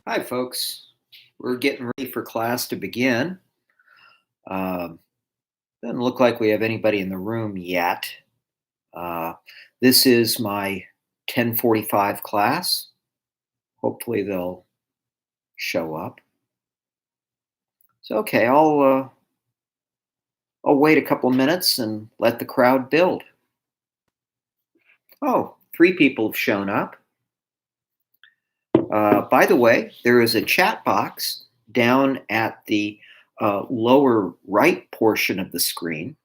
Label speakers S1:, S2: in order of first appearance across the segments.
S1: Hi, folks. We're getting ready for class to begin. Um, Doesn't look like we have anybody in the room yet. Uh, this is my 10:45 class. Hopefully, they'll show up. So, okay, I'll wait a couple minutes and let the crowd build. Oh, three people have shown up. By the way, there is a chat box down at the lower right portion of the screen.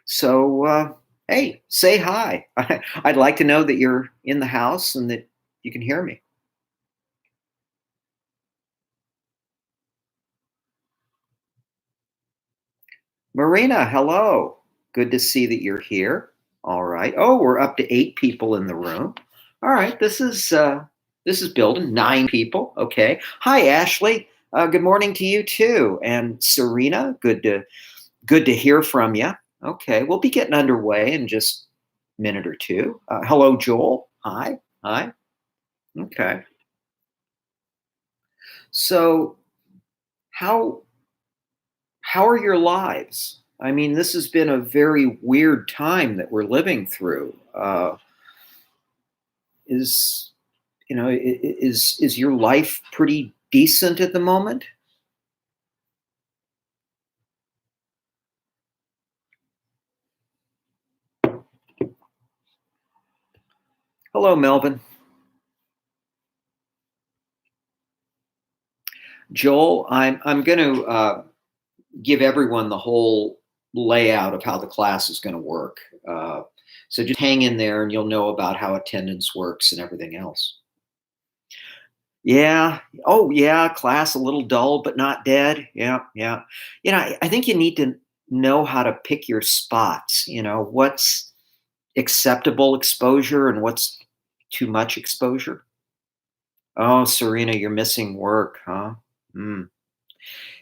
S1: So, hey, say hi. I'd like to know that you're in the house and that you can hear me. Marina, hello. Good to see that you're here. All right. Oh, we're up to 8 people in the room. All right. This is building 9 people. Okay. Hi, Ashley. Good morning to you too. And Serena, good to hear from you. Okay, we'll be getting underway in just a minute or two. Hello, Joel. Hi. Hi. Okay. So how how are your lives? I mean, this has been a very weird time that we're living through. Is is your life pretty decent at the moment? Hello, Melvin. Joel, I'm going to give everyone the whole layout of how the class is going to work. So just hang in there, and you'll know about how attendance works and everything else. Yeah. Oh, yeah. Class a little dull, but not dead. Yeah. Yeah. I think you need to know how to pick your spots. What's acceptable exposure and what's too much exposure. Oh, Serena, you're missing work, huh? Mm.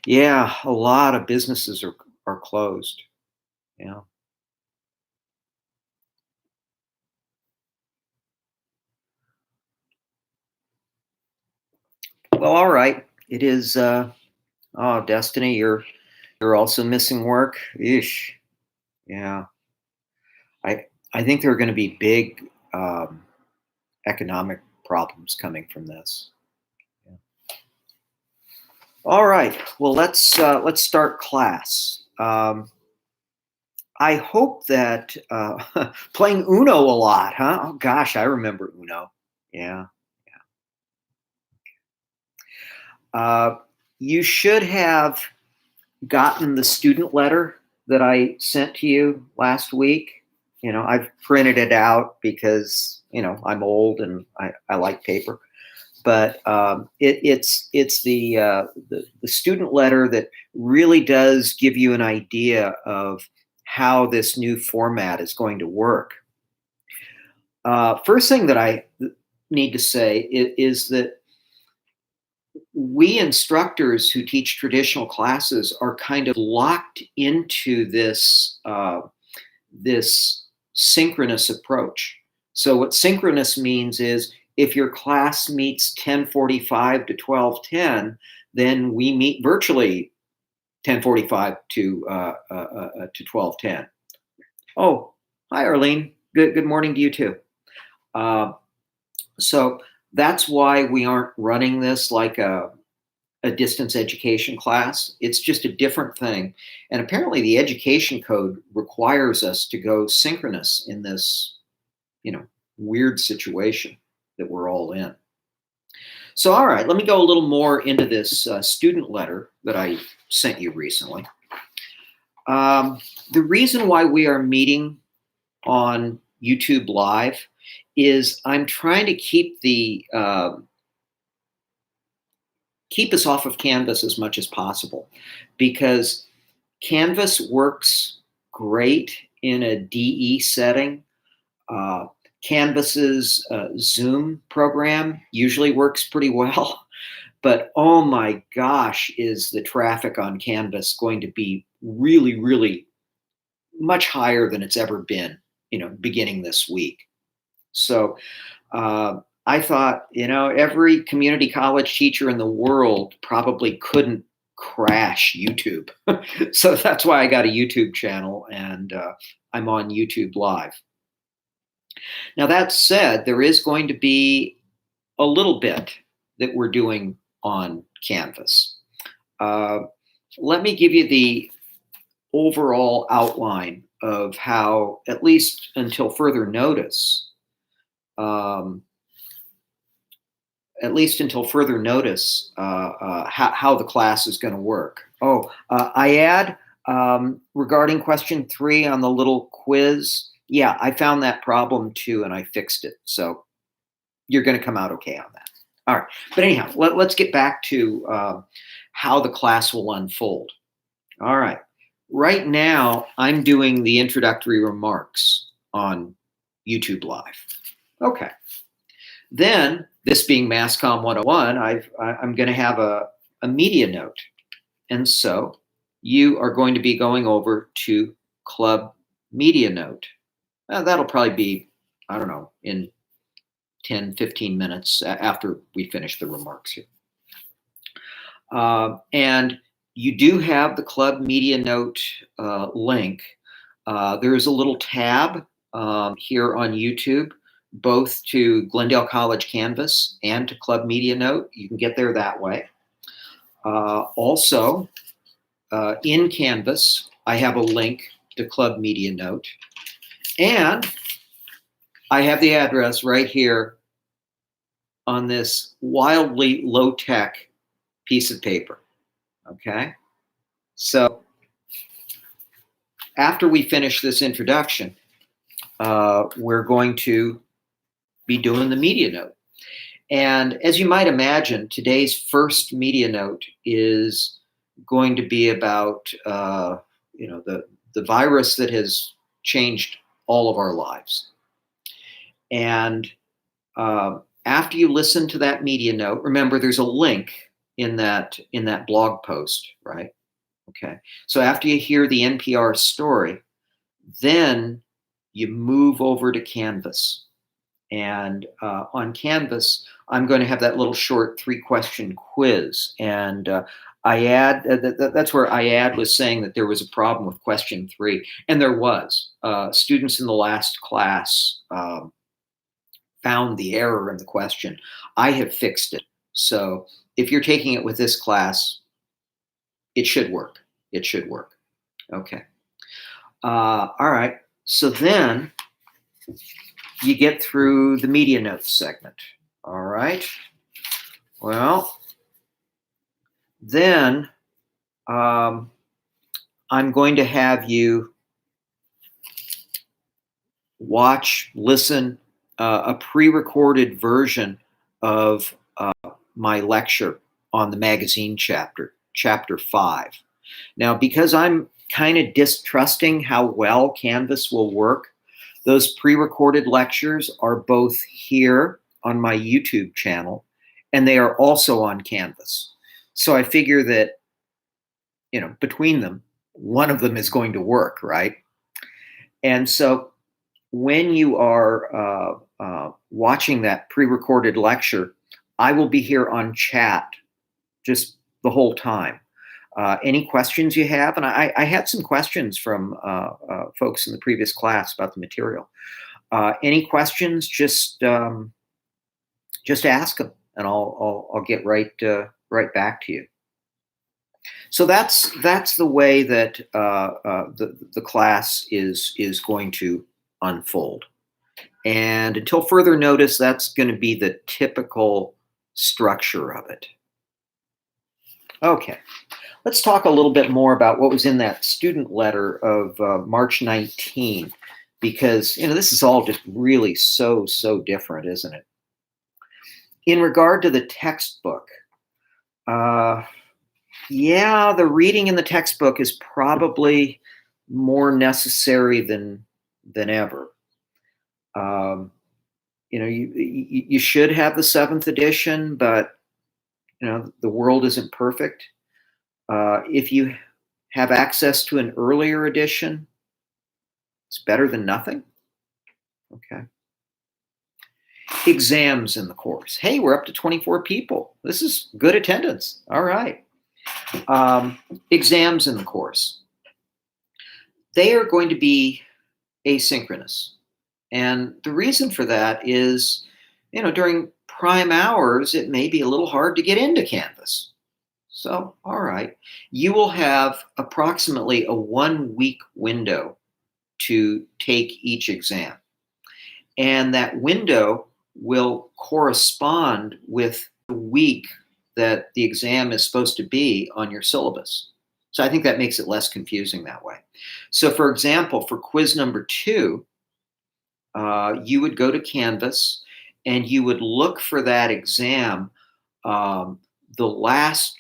S1: Yeah. A lot of businesses are closed. Yeah. Well, all right. It is. Oh, Destiny, you're also missing work. Ish. Yeah. I I think there are going to be big economic problems coming from this. Yeah. All right. Well, let's start class. I hope that playing Uno a lot, huh? Oh gosh, I remember Uno. Yeah. Uh, you should have gotten the student letter that I sent to you last week. I've printed it out because I'm old and I like paper. But it's the student letter that really does give you an idea of how this new format is going to work. First thing that I need to say is that we instructors who teach traditional classes are kind of locked into this synchronous approach. So what synchronous means is if your class meets 10:45 to 12:10, then we meet virtually 10:45 to 12:10. Oh, hi Arlene. Good morning to you too. Uh, so that's why we aren't running this like a distance education class. It's just a different thing. And apparently the education code requires us to go synchronous in this, you know, weird situation that we're all in. So, all right, let me go a little more into this student letter that I sent you recently. The reason why we are meeting on YouTube Live is I'm trying to keep us off of Canvas as much as possible because Canvas works great in a DE setting. Uh, Canvas's Zoom program usually works pretty well, but oh my gosh, is the traffic on Canvas going to be really, really much higher than it's ever been, beginning this week. So uh, I thought, every community college teacher in the world probably couldn't crash YouTube. So that's why I got a YouTube channel, and I'm on YouTube Live. Now, that said, there is going to be a little bit that we're doing on Canvas. Uh, Let me give you the overall outline of how, at least until further notice, um, how the class is going to work. I add regarding question 3 on the little quiz. Yeah, I found that problem too, and I fixed it. So you're going to come out okay on that. All right. But anyhow, let's get back to how the class will unfold. All right. Right now, I'm doing the introductory remarks on YouTube Live. Okay. Then, this being MassComm 101, I'm going to have a media note. And so you are going to be going over to Club Media Note. That'll probably be, I don't know, in 10, 15 minutes after we finish the remarks here. And you do have the Club Media Note link. There is a little tab here on YouTube, both to Glendale College Canvas and to Club Media Note. You can get there that way. Also, in Canvas, I have a link to Club Media Note. And I have the address right here on this wildly low-tech piece of paper. Okay? So after we finish this introduction, we're going to be doing the media note. And as you might imagine, today's first media note is going to be about the virus that has changed all of our lives. And after you listen to that media note, remember there's a link in that blog post, right? Okay. So after you hear the NPR story, then you move over to Canvas. And on Canvas, I'm going to have that little short 3-question quiz. And IAD, that's where IAD was saying that there was a problem with question 3. And there was. Students in the last class found the error in the question. I have fixed it. So if you're taking it with this class, it should work. It should work. Okay. All right. So then you get through the media notes segment. All right. Well, then I'm going to have you watch, listen, a pre-recorded version of my lecture on the magazine chapter, chapter 5. Now, because I'm kind of distrusting how well Canvas will work, those pre-recorded lectures are both here on my YouTube channel, and they are also on Canvas. So I figure that, between them, one of them is going to work, right? And so when you are watching that pre-recorded lecture, I will be here on chat just the whole time. Any questions you have, and I had some questions from folks in the previous class about the material. Any questions? Just ask them, and I'll get right back to you. So that's the way that the class is going to unfold. And until further notice, that's going to be the typical structure of it. Okay, let's talk a little bit more about what was in that student letter of March 19, because this is all just really so different, isn't it? In regard to the textbook, yeah, the reading in the textbook is probably more necessary than ever. You should have the 7th edition, but the world isn't perfect. If you have access to an earlier edition, it's better than nothing. Okay. Exams in the course. Hey, we're up to 24 people. This is good attendance. All right. Exams in the course. They are going to be asynchronous. And the reason for that is, during prime hours, it may be a little hard to get into Canvas. So, all right, you will have approximately a 1 week window to take each exam. And that window will correspond with the week that the exam is supposed to be on your syllabus. So I think that makes it less confusing that way. So, for example, for quiz number 2, you would go to Canvas and you would look for that exam the last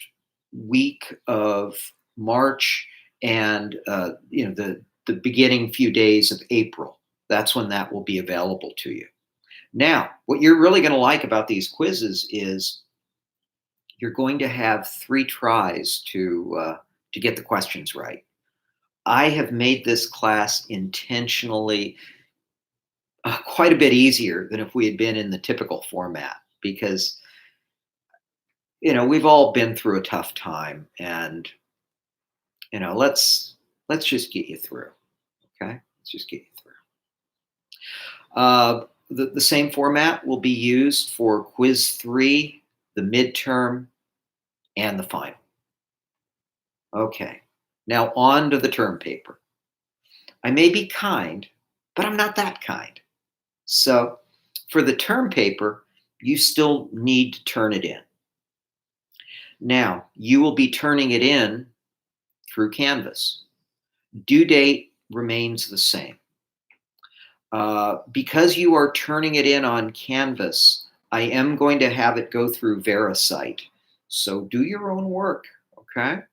S1: week of March and the beginning few days of April. That's when that will be available to you. Now, what you're really going to like about these quizzes is you're going to have 3 tries to get the questions right. I have made this class intentionally quite a bit easier than if we had been in the typical format because we've all been through a tough time, and let's just get you through. Okay, let's just get you through. The same format will be used for quiz 3, the midterm, and the final. Okay, now on to the term paper. I may be kind, but I'm not that kind. So for the term paper, you still need to turn it in. Now, you will be turning it in through Canvas. Due date remains the same. Because you are turning it in on Canvas, I am going to have it go through VeriCite. So do your own work, okay?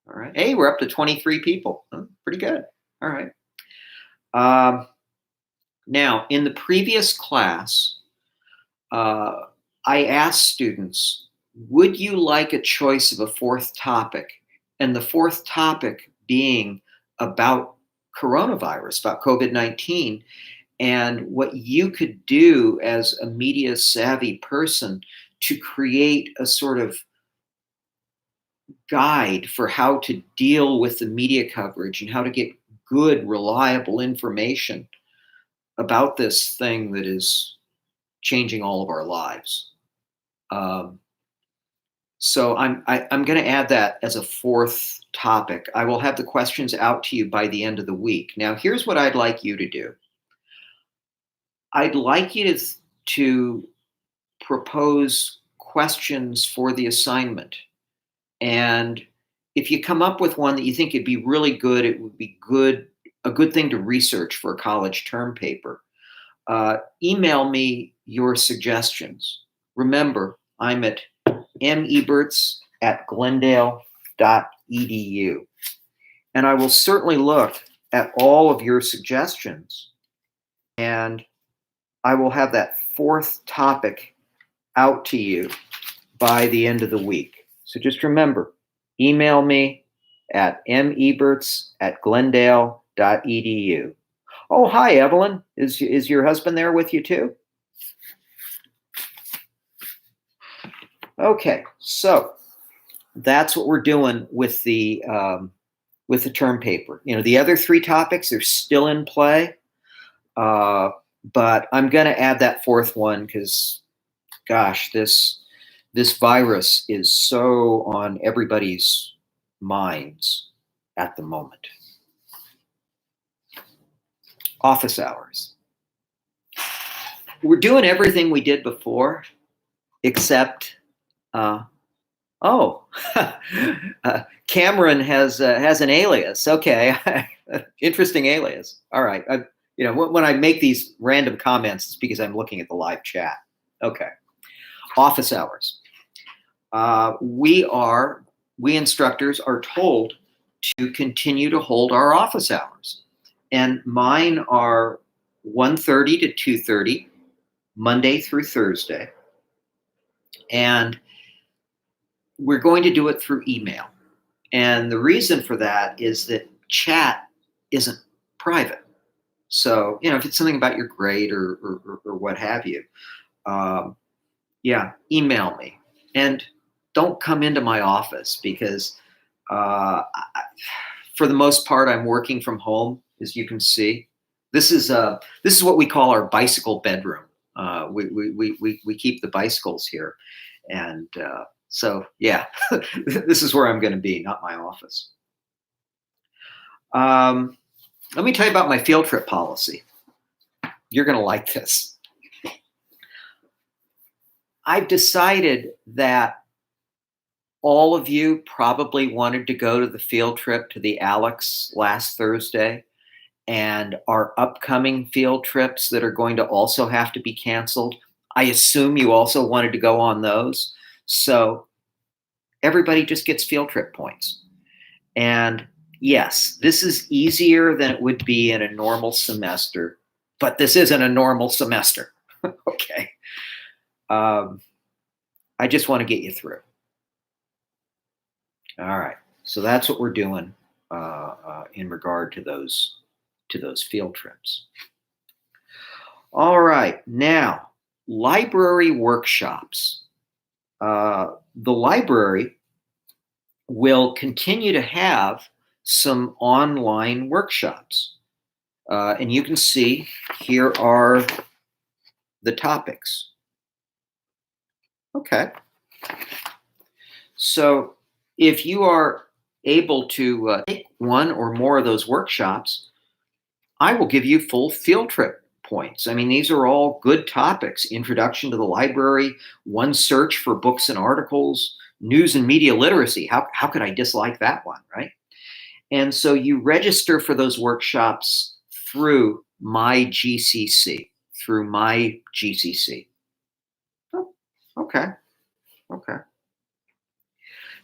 S1: All right. Hey, we're up to 23 people. Pretty good. All right. Now, in the previous class, I asked students, would you like a choice of a 4th topic? And the 4th topic being about coronavirus, about COVID-19, and what you could do as a media savvy person to create a sort of guide for how to deal with the media coverage and how to get good, reliable information about this thing that is changing all of our lives. So I'm going to add that as a 4th topic. I will have the questions out to you by the end of the week. Now, here's what I'd like you to do. I'd like you to propose questions for the assignment. And if you come up with one that you think would be really good, it would be a good thing to research for a college term paper. Email me your suggestions. Remember, I'm at meberts@glendale.edu. And I will certainly look at all of your suggestions, and I will have that 4th topic out to you by the end of the week. So just remember, email me at meberts@glendale.edu. Oh, hi, Evelyn. Is your husband there with you too? Okay, so that's what we're doing with the term paper. The other 3 topics are still in play, but I'm going to add that 4th one because, gosh, this virus is so on everybody's minds at the moment. Office hours. We're doing everything we did before, except Cameron has an alias. Okay, interesting alias. All right. When I make these random comments, it's because I'm looking at the live chat. Okay. Office hours. We instructors are told to continue to hold our office hours, and mine are 1:30 to 2:30, Monday through Thursday, and we're going to do it through email. And the reason for that is that chat isn't private. So, if it's something about your grade or what have you, Yeah, email me. And don't come into my office because for the most part, I'm working from home, as you can see. This is what we call our bicycle bedroom. We keep the bicycles here, and so yeah, this is where I'm going to be, not my office. Um, Let me tell you about my field trip policy. You're going to like this. I've decided that all of you probably wanted to go to the field trip to the Alex last Thursday, and our upcoming field trips that are going to also have to be canceled. I assume you also wanted to go on those. So everybody just gets field trip points. And yes, this is easier than it would be in a normal semester, but this isn't a normal semester. Okay. I just want to get you through. All right. So that's what we're doing in regard to those field trips. All right. Now, library workshops. The library will continue to have some online workshops. And you can see here are the topics. Okay. So if you are able to take one or more of those workshops, I will give you full field trip points. I mean, these are all good topics. Introduction to the library, one search for books and articles, news and media literacy. How could I dislike that one, right? And so you register for those workshops through my GCC, Oh, okay. Okay.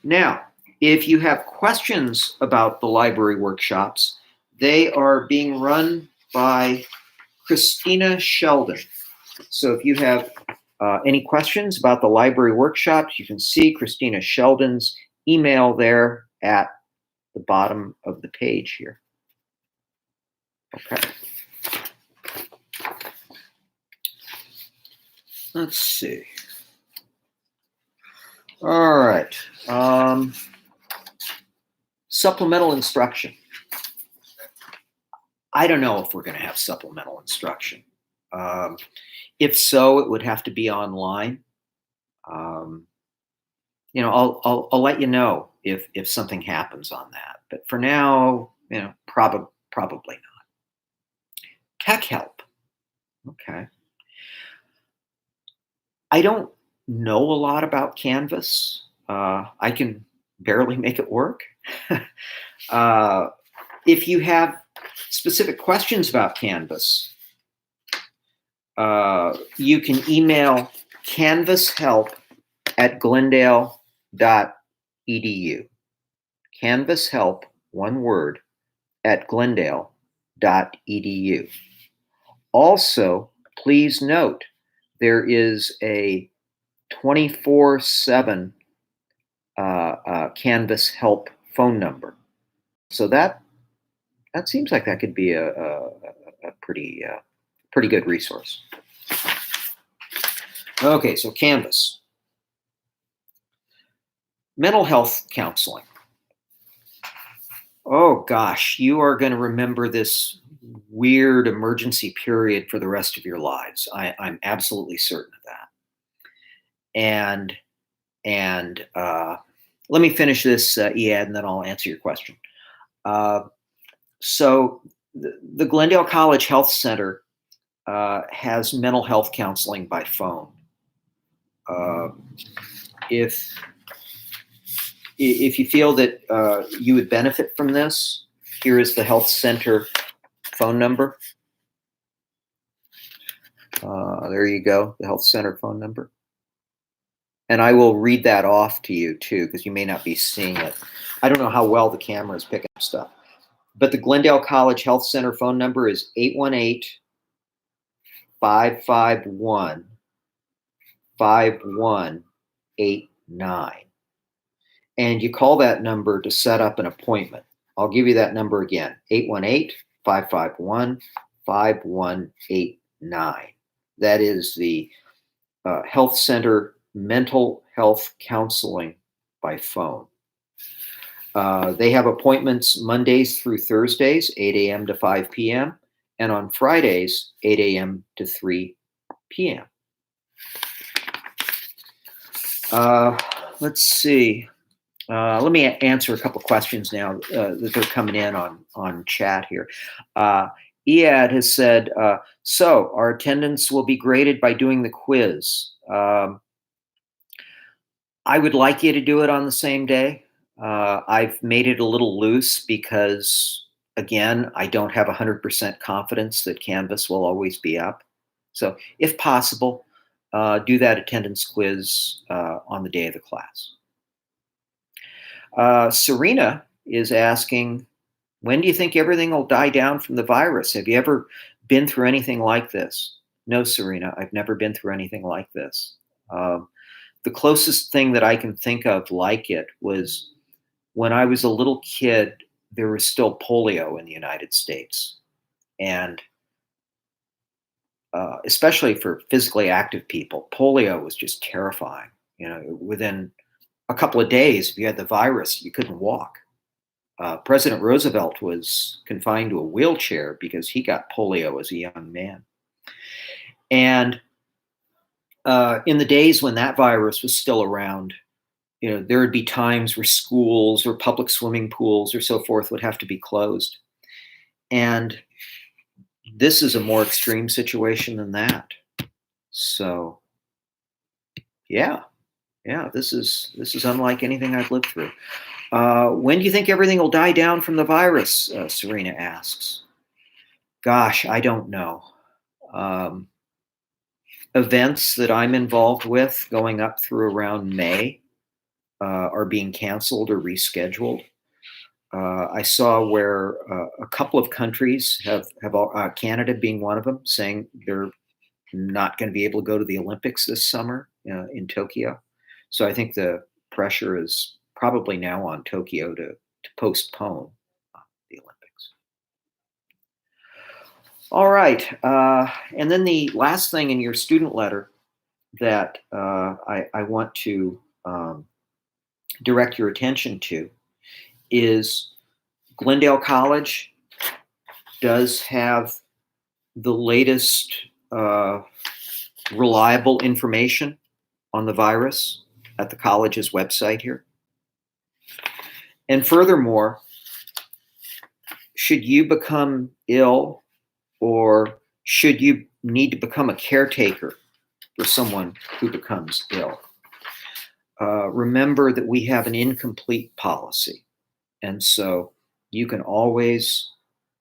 S1: Now, if you have questions about the library workshops, they are being run by Christina Sheldon. So if you have any questions about the library workshops, you can see Christina Sheldon's email there at the bottom of the page here. Okay. Let's see. All right. Supplemental instruction. I don't know if we're going to have supplemental instruction. If so, it would have to be online. I'll let you know if something happens on that. But for now, probably not. Tech help. Okay. I don't know a lot about Canvas. I can barely make it work. If you have specific questions about Canvas, you can email canvashelp@glendale.edu. Canvashelp, one word, @glendale.edu. Also, please note there is a 24/7 Canvas help phone number. So that seems like that could be a pretty good resource. Okay, so Canvas. Mental health counseling. Oh gosh, you are going to remember this weird emergency period for the rest of your lives. I'm absolutely certain of that. And let me finish this, Ead, and then I'll answer your question. So the Glendale College Health Center has mental health counseling by phone. If you feel that you would benefit from this, here is the health center phone number. There you go, the health center phone number. And I will read that off to you too, because you may not be seeing it. I don't know how well the camera is picking up stuff. But the Glendale College Health Center phone number is 818-551-5189. And you call that number to set up an appointment. I'll give you that number again, 818-551-5189. That is the health center mental health counseling by phone. They have appointments Mondays through Thursdays, 8 a.m. to 5 p.m., and on Fridays, 8 a.m. to 3 p.m. Let's see. Let me answer a couple questions now that they're coming in on chat here. Ead has said, so our attendance will be graded by doing the quiz. I would like you to do it on the same day. I've made it a little loose because, again, I don't have 100% confidence that Canvas will always be up. So if possible, do that attendance quiz on the day of the class. Serena is asking, when do you think everything will die down from the virus? Have you ever been through anything like this? No, Serena, I've never been through anything like this. The closest thing that I can think of like it was when I was a little kid, there was still polio in the United States. And especially for physically active people, polio was just terrifying. You know, within a couple of days, if you had the virus, you couldn't walk. President Roosevelt was confined to a wheelchair because he got polio as a young man. And in the days when that virus was still around, you know, there would be times where schools or public swimming pools or so forth would have to be closed. And this is a more extreme situation than that. So, yeah, this is unlike anything I've lived through. When do you think everything will die down from the virus? Serena asks. Gosh, I don't know. Events that I'm involved with going up through around May are being canceled or rescheduled. I saw where a couple of countries have Canada being one of them, saying they're not going to be able to go to the Olympics this summer in Tokyo. So I think the pressure is probably now on Tokyo to postpone the Olympics. All right. And then the last thing in your student letter that I want to direct your attention to is Glendale College does have the latest reliable information on the virus at the college's website here. And furthermore, should you become ill or should you need to become a caretaker for someone who becomes ill, remember that we have an incomplete policy. And so you can always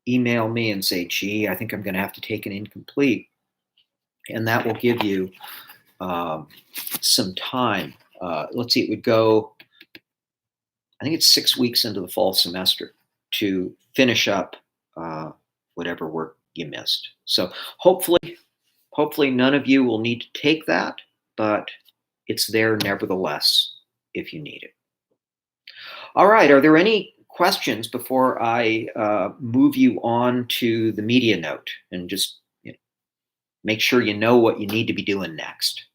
S1: email me and say, gee, I think I'm going to have to take an incomplete. And that will give you some time. Let's see, it would go, I think it's 6 weeks into the fall semester to finish up whatever work you missed. So hopefully none of you will need to take that, but it's there nevertheless if you need it. All right, are there any questions before I move you on to the media note and just make sure you know what you need to be doing next?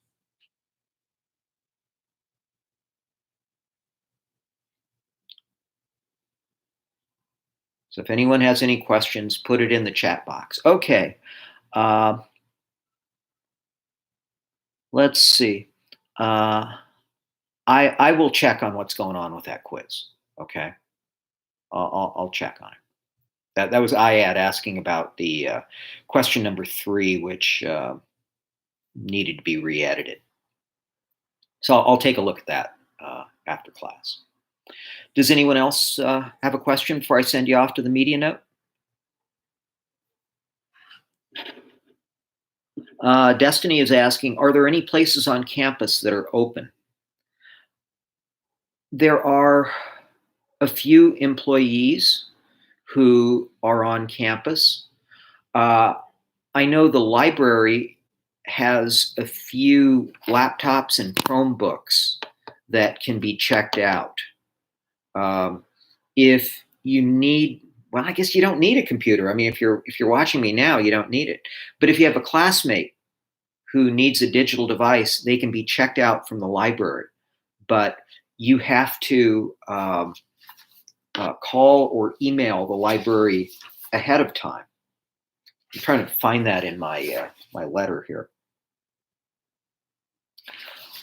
S1: So if anyone has any questions, put it in the chat box. Okay. Let's see. I will check on what's going on with that quiz. Okay. I'll check on it. That was IAD asking about the question number 3, which needed to be re-edited. So I'll take a look at that after class. Does anyone else have a question before I send you off to the media note? Destiny is asking, are there any places on campus that are open? There are a few employees who are on campus. I know the library has a few laptops and Chromebooks that can be checked out. If you need, well, I guess you don't need a computer. I mean, if you're watching me now, you don't need it. But if you have a classmate who needs a digital device, they can be checked out from the library, but you have to call or email the library ahead of time. I'm trying to find that in my my letter here.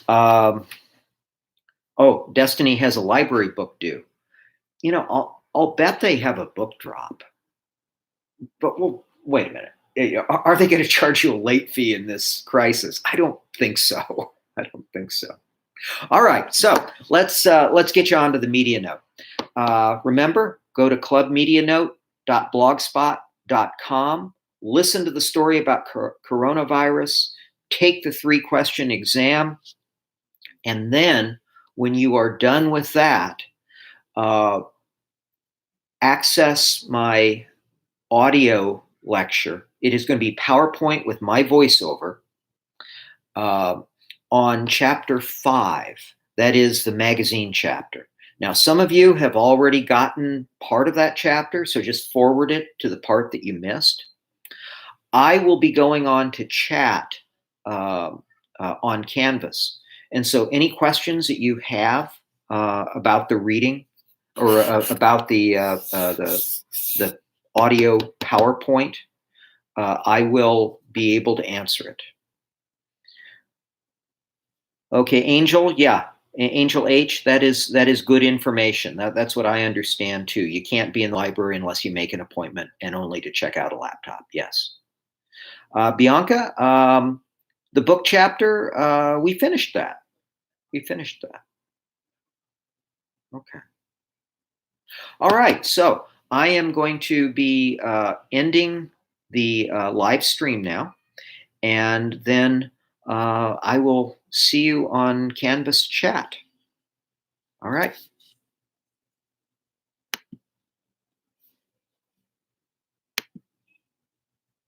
S1: Oh, Destiny has a library book due. You know, I'll bet they have a book drop. But well, wait a minute. Are they going to charge you a late fee in this crisis? I don't think so. I don't think so. All right, so let's get you onto the media note. Remember, go to clubmedianote.blogspot.com. Listen to the story about coronavirus. Take the 3-question exam, and then when you are done with that, access my audio lecture. It is going to be PowerPoint with my voiceover on chapter 5. That is the magazine chapter. Now, some of you have already gotten part of that chapter, so just forward it to the part that you missed. I will be going on to chat on Canvas. And so any questions that you have about the reading or about the audio PowerPoint, I will be able to answer it. Okay, Angel, yeah, Angel H, that is good information. That's what I understand too. You can't be in the library unless you make an appointment and only to check out a laptop. Yes. Bianca, the book chapter, we finished that. We finished that. Okay. All right. So I am going to be ending the live stream now, and then I will see you on Canvas chat. All right.